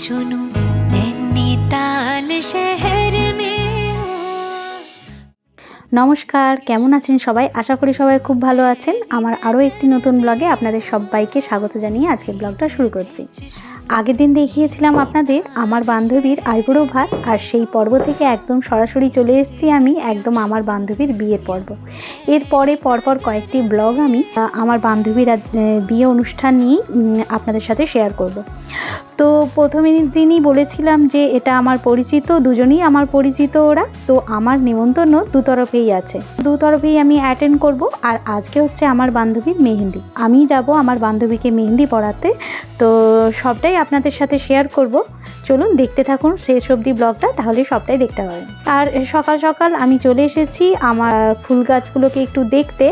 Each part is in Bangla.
सुनो नैनीताल शहर में। নমস্কার, কেমন আছেন সবাই? আশা করি সবাই খুব ভালো আছেন। আমার আরও একটি নতুন ব্লগে আপনাদের সবাইকে স্বাগত জানিয়ে আজকের ব্লগটা শুরু করছি। আগের দিন দেখিয়েছিলাম আপনাদের আমার বান্ধবীর আইবুড়ো ভাত, আর সেই পর্ব থেকে একদম সরাসরি চলে এসেছি আমি একদম আমার বান্ধবীর বিয়ের পর্ব। এরপরে পরপর কয়েকটি ব্লগ আমি আমার বান্ধবীর বিয়ে অনুষ্ঠান নিয়ে আপনাদের সাথে শেয়ার করব। তো প্রথমে দিনই বলেছিলাম যে এটা আমার পরিচিত, দুজনেই আমার পরিচিত ওরা। তো আমার নিমন্ত্রণ দুতরফেই আছে, দুতরফেই আমি অ্যাটেন্ড করব। আর আজকে হচ্ছে আমার বান্ধবীর মেহেন্দি, আমি যাব আমার বান্ধবীকে মেহেন্দি পরাতে। তো সবটাই আপনাদের সাথে শেয়ার করব। চলুন দেখতে থাকুন শেষ অবধি ব্লগটা, তাহলে সবটাই দেখতে পাবেন। আর সকাল সকাল আমি চলে এসেছি আমার ফুল গাছগুলোকে একটু দেখতে।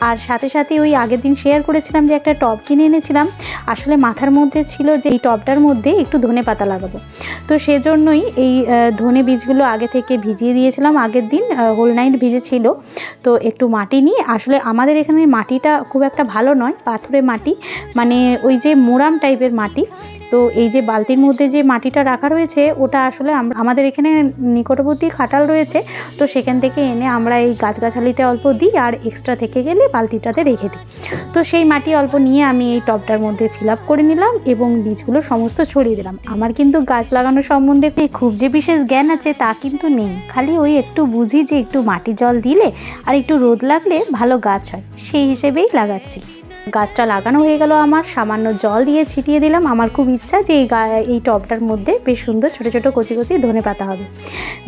আর সাথে সাথে ওই আগের দিন শেয়ার করেছিলাম যে একটা টব কিনে এনেছিলাম। আসলে মাথার মধ্যে ছিল যে এই টবটার মধ্যে একটু ধনে পাতা লাগাবো, তো সেজন্যই এই ধনে বীজগুলো আগে থেকে ভিজিয়ে দিয়েছিলাম। আগের দিন হোল নাইট ভিজেছিল। তো একটু মাটি নিয়ে, আসলে আমাদের এখানে মাটিটা খুব একটা ভালো নয়, পাথুরে মাটি, মানে ওই যে মোরাম টাইপের মাটি। তো এই যে বালতির মধ্যে যে মাটিটা রাখা রয়েছে ওটা আসলে আমাদের এখানে নিকটবর্তী খাটাল রয়েছে, তো সেখান থেকে এনে আমরা এই গাছগাছালিতে অল্প দিই, আর এক্সট্রা থেকে গেলে বালতিটাতে রেখে দিই। তো সেই মাটি অল্প নিয়ে আমি এই টবটার মধ্যে ফিল আপ করে নিলাম এবং বীজগুলো সমস্ত ছড়িয়ে দিলাম। আমার কিন্তু গাছ লাগানো সম্বন্ধে খুব যে বিশেষ জ্ঞান আছে তা কিন্তু নেই, খালি ওই একটু বুঝি যে একটু মাটি জল দিলে আর একটু রোদ লাগলে ভালো গাছ হয়, সেই হিসেবেই লাগাচ্ছি। গাছটা লাগানো হয়ে গেল আমার, সামান্য জল দিয়ে ছিটিয়ে দিলাম। আমার খুব ইচ্ছা যে এই টবটার মধ্যে বেশ সুন্দর ছোটো ছোটো কচি কচি ধনে পাতা হবে।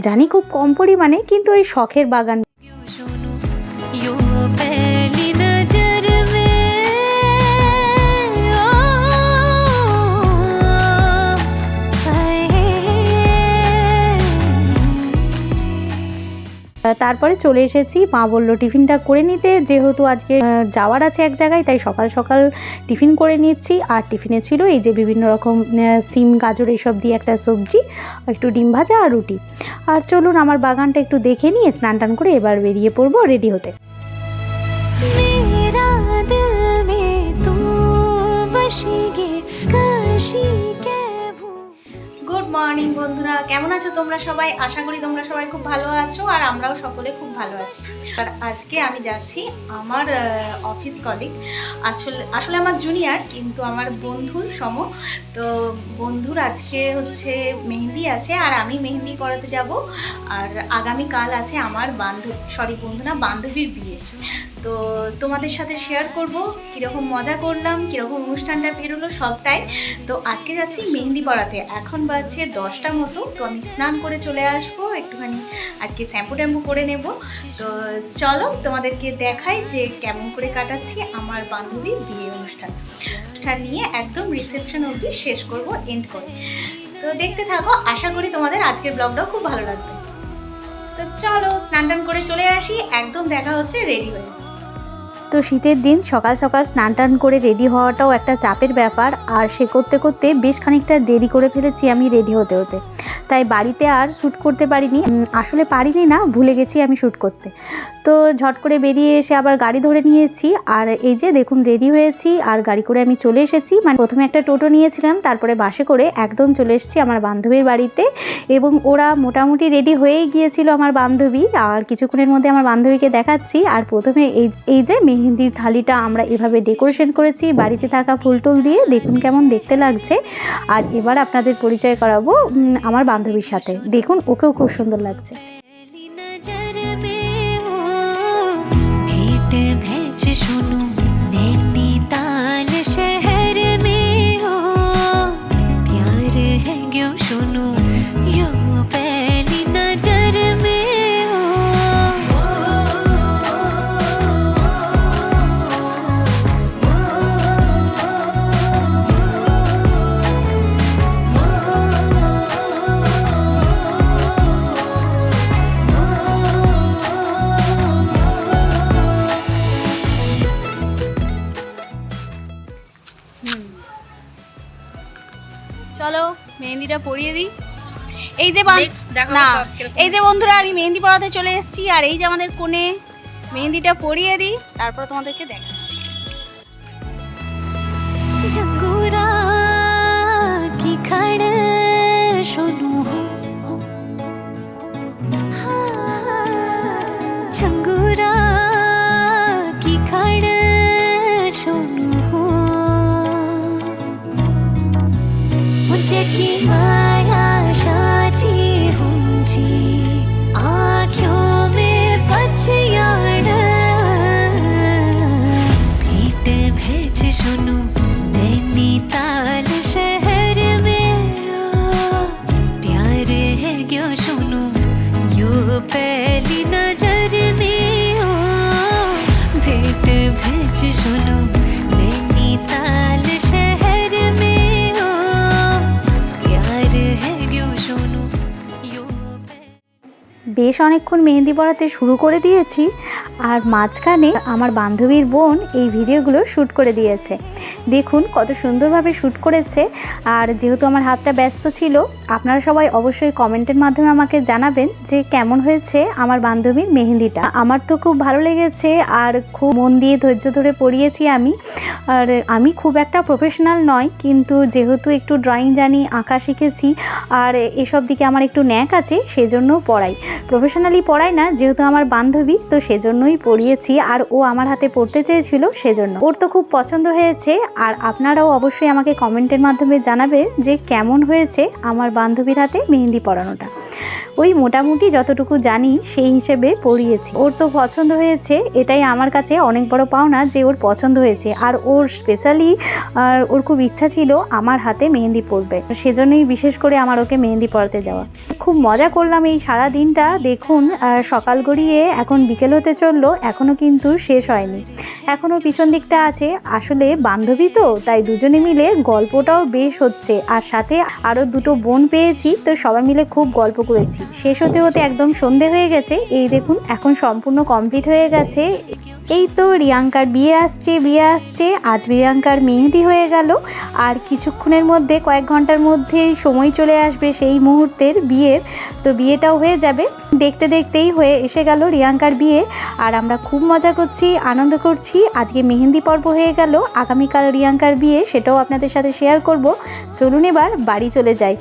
জানি খুব কম পরিমাণে, কিন্তু ওই শখের বাগান। তারপরে চলে এসেছি, মা বললো টিফিনটা করে নিতে, যেহেতু আজকে যাওয়ার আছে এক জায়গায়, তাই সকাল সকাল টিফিন করে নিচ্ছি। আর টিফিনে ছিল এই যে বিভিন্ন রকম সিম গাজর এইসব দিয়ে একটা সবজি, একটু ডিম ভাজা আর রুটি। আর চলুন আমার বাগানটা একটু দেখে নিয়ে স্নান টান করে এবার বেরিয়ে পড়বো রেডি হতে। গুড মর্নিং বন্ধুরা, কেমন আছো তোমরা সবাই? আশা করি তোমরা সবাই খুব ভালো আছো, আর আমরাও সকলে খুব ভালো আছি। আর আজকে আমি যাচ্ছি আমার অফিস কলিগ, আসলে আমার জুনিয়র কিন্তু আমার বন্ধুর সম। তো বন্ধুর আজকে হচ্ছে মেহেন্দি আছে, আর আমি মেহেন্দি করাতে যাব। আর আগামীকাল আছে আমার বান্ধবীর বিয়ে। তো তোমাদের সাথে শেয়ার করব কীরকম মজা করলাম, কীরকম অনুষ্ঠানটা বেরোলো সবটাই। তো আজকে যাচ্ছি মেহেন্দি পরাতে, এখন বাজছে 10টা মতো। তো আমি স্নান করে চলে আসবো, একটুখানি আজকে শ্যাম্পু ট্যাম্পু করে নেব। তো চলো তোমাদেরকে দেখাই যে কেমন করে কাটাচ্ছি আমার বান্ধবীর বিয়ে অনুষ্ঠান নিয়ে একদম রিসেপশন অবধি শেষ করব, এন্ড করে। তো দেখতে থাকো, আশা করি তোমাদের আজকের ব্লগটাও খুব ভালো লাগবে। তো চলো স্নান টান করে চলে আসি, একদম দেখা হচ্ছে রেডি হয়ে। তো শীতের দিন সকাল সকাল স্নান টান করে রেডি হওয়াটাও একটা চাপের ব্যাপার, আর সে করতে করতে বেশ খানিকটা দেরি করে ফেলেছি আমি রেডি হতে হতে। তাই বাড়িতে আর শ্যুট করতে পারিনি, আসলে পারিনি না, ভুলে গেছি আমি শ্যুট করতে। তো ঝট করে বেরিয়ে এসে আবার গাড়ি ধরে নিয়েছি। আর এই যে দেখুন রেডি হয়েছি, আর গাড়ি করে আমি চলে এসেছি। মানে প্রথমে একটা টোটো নিয়েছিলাম, তারপরে বাসে করে একদম চলে এসেছি আমার বান্ধবীর বাড়িতে। এবং ওরা মোটামুটি রেডি হয়েই গিয়েছিল আমার বান্ধবী, আর কিছুক্ষণের মধ্যে আমার বান্ধবীকে দেখাচ্ছি। আর প্রথমে এই যে মেহেন্দির থালিটা আমরা এভাবে ডেকোরেশন করেছি বাড়িতে থাকা ফুল টুল দিয়ে, দেখুন কেমন দেখতে লাগছে। আর এবার আপনাদের পরিচয় করাবো আমার বান্ধবীর সাথে, দেখুন ওকেও খুব সুন্দর লাগছে। सुनो नैनीताल शहर में हो प्यार है क्यों सुनो यो पहली नजर में চলো মেহেন্দিটা পরিয়ে দিই। এই যে এই যে বন্ধুরা, আমি মেহেন্দি পরাতে চলে এসেছি। আর এই যে আমাদের কোণে, মেহেন্দিটা পরিয়ে দিই, তারপর তোমাদেরকে দেখাচ্ছি। जंगूरा की खड़ सुनूं नैनीताल शहर में प्यार है क्यों सुनूं यो पहली नजर में भेंट भेज सुनूं नैनीताल शहर में प्यार है क्यों सुनूं यो বেশ অনেকক্ষণ মেহেন্দি পরাতে শুরু করে দিয়েছি আর মাঝখানে আমার বান্ধবীর বোন এই ভিডিওগুলো শ্যুট করে দিয়েছে। দেখুন কত সুন্দরভাবে শ্যুট করেছে। আর যেহেতু আমার হাতটা ব্যস্ত ছিল, আপনারা সবাই অবশ্যই কমেন্টের মাধ্যমে আমাকে জানাবেন যে কেমন হয়েছে আমার বান্ধবীর মেহেন্দিটা। আমার তো খুব ভালো লেগেছে আর খুব মন দিয়ে ধৈর্য ধরে পরিয়েছি আমি। আর আমি খুব একটা প্রফেশনাল নয়, কিন্তু যেহেতু একটু ড্রয়িং জানি, আঁকা শিখেছি আর এসব দিকে আমার একটু ন্যাক আছে, সেজন্য পড়াই। প্রফেশনালি পড়াই না, যেহেতু আমার বান্ধবী, তো সেজন্যই পড়িয়েছি। আর ও আমার হাতে পড়তে চেয়েছিল, সেজন্য। ওর তো খুব পছন্দ হয়েছে। আর আপনারাও অবশ্যই আমাকে কমেন্টের মাধ্যমে জানাবে যে কেমন হয়েছে আমার বান্ধবীর হাতে মেহেন্দি পরানোটা। ওই মোটামুটি যতটুকু জানি সেই হিসেবে পড়িয়েছি। ওর তো পছন্দ হয়েছে, এটাই আমার কাছে অনেক বড় পাওনা যে ওর পছন্দ হয়েছে। আর ওর স্পেশালি ওর খুব ইচ্ছা ছিল আমার হাতে মেহেন্দি পরবে, সেজন্যই বিশেষ করে আমার ওকে মেহেন্দি পরাতে যাওয়া। খুব মজা করলাম এই সারা দিনটা। দেখুন সকাল গড়িয়ে এখন বিকেল হতে চললো, এখনও কিন্তু শেষ হয়নি, এখনও পিছন দিকটা আছে। আসলে বান্ধবী তো, তাই দুজনে মিলে গল্পটাও বেশ হচ্ছে। আর সাথে আরও দুটো বোন পেয়েছি, তো সবাই মিলে খুব গল্প করেছি। শেষ হতে হতে একদম সন্ধে হয়ে গেছে। এই দেখুন এখন সম্পূর্ণ কমপ্লিট হয়ে গেছে। এই তো রিয়াঙ্কার বিয়ে আসছে। আজ রিয়াঙ্কার মেহেদি হয়ে গেল। আর কিছুক্ষণের মধ্যে, কয়েক ঘন্টার মধ্যেই সময় চলে আসবে সেই মুহূর্তের বিয়ের। তো বিয়েটাও হয়ে যাবে। দেখতে দেখতেই হয়ে এসে গেল রিয়াঙ্কার বিয়ে। আর আমরা খুব মজা করছি, আনন্দ করছি। আজকে মেহেন্দি পর্ব হয়ে গেল, আগামীকাল রিয়াঙ্কার বিয়ে, সেটাও আপনাদের সাথে শেয়ার করব। চলুন এবার বাড়ি চলে যাই।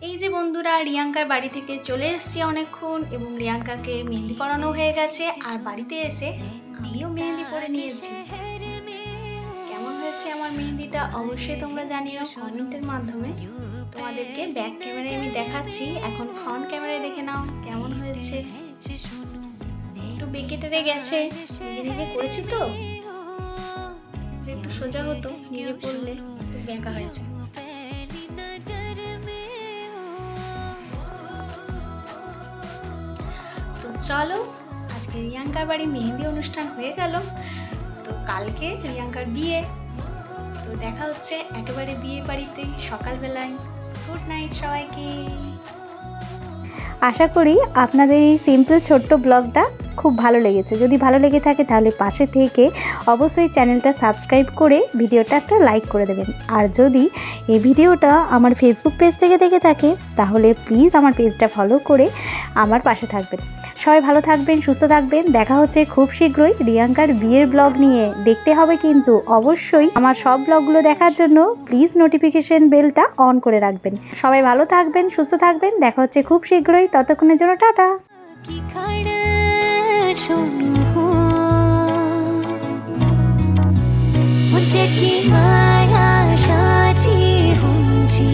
এই যে বন্ধুরা, রিয়াঙ্কার বাড়ি থেকে চলে এসেছি অনেকক্ষণ, এবং রিয়াঙ্কাকে মেহেন্দি পরানো হয়ে গেছে। আর বাড়িতে এসে আমিও মেহেন্দি পরে নিয়েছি। কেমন হয়েছে আমার মেহেন্দিটা অবশ্যই তোমরা জানিও কমেন্টের মাধ্যমে। তোমাদেরকে ব্যাক ক্যামেরায় আমি দেখাচ্ছি, এখন ফ্রন্ট ক্যামেরায় দেখে নাও কেমন হয়েছে। একটু বেঁকে টেরে গেছে, নিজে নিজে করেছি তো, একটু সোজা হতো, নিজে পড়লে একটু বেঁকা হয়েছে। তো চলো, আজকে রিয়াঙ্কার বাড়ি মেহেন্দি অনুষ্ঠান হয়ে গেল। তো কালকে রিয়াঙ্কার বিয়ে। তো দেখা হচ্ছে একেবারে বিয়ে বাড়িতে সকালবেলায়। গুড নাইট সবাইকে। আশা করি আপনাদের এই সিম্পল ছোট্ট ব্লগটা খুব ভালো লেগেছে। যদি ভালো লেগে থাকে তাহলে পাশে থেকে অবশ্যই চ্যানেলটা সাবস্ক্রাইব করে ভিডিওটা একটা লাইক করে দেবেন। আর যদি এই ভিডিওটা আমার ফেসবুক পেজ থেকে দেখে থাকে তাহলে প্লিজ আমার পেজটা ফলো করে আমার পাশে থাকবেন। সবাই ভালো থাকবেন, সুস্থ থাকবেন। দেখা হচ্ছে খুব শীঘ্রই রিয়াঙ্কার বিয়ের ব্লগ নিয়ে। দেখতে হবে কিন্তু অবশ্যই আমার সব ব্লগগুলো দেখার জন্য প্লিজ নোটিফিকেশন বেলটা অন করে রাখবেন। সবাই ভালো থাকবেন, সুস্থ থাকবেন। দেখা হচ্ছে খুব শীঘ্রই। ততক্ষণের জন্য টাটা। मुझे की माया साची हुंची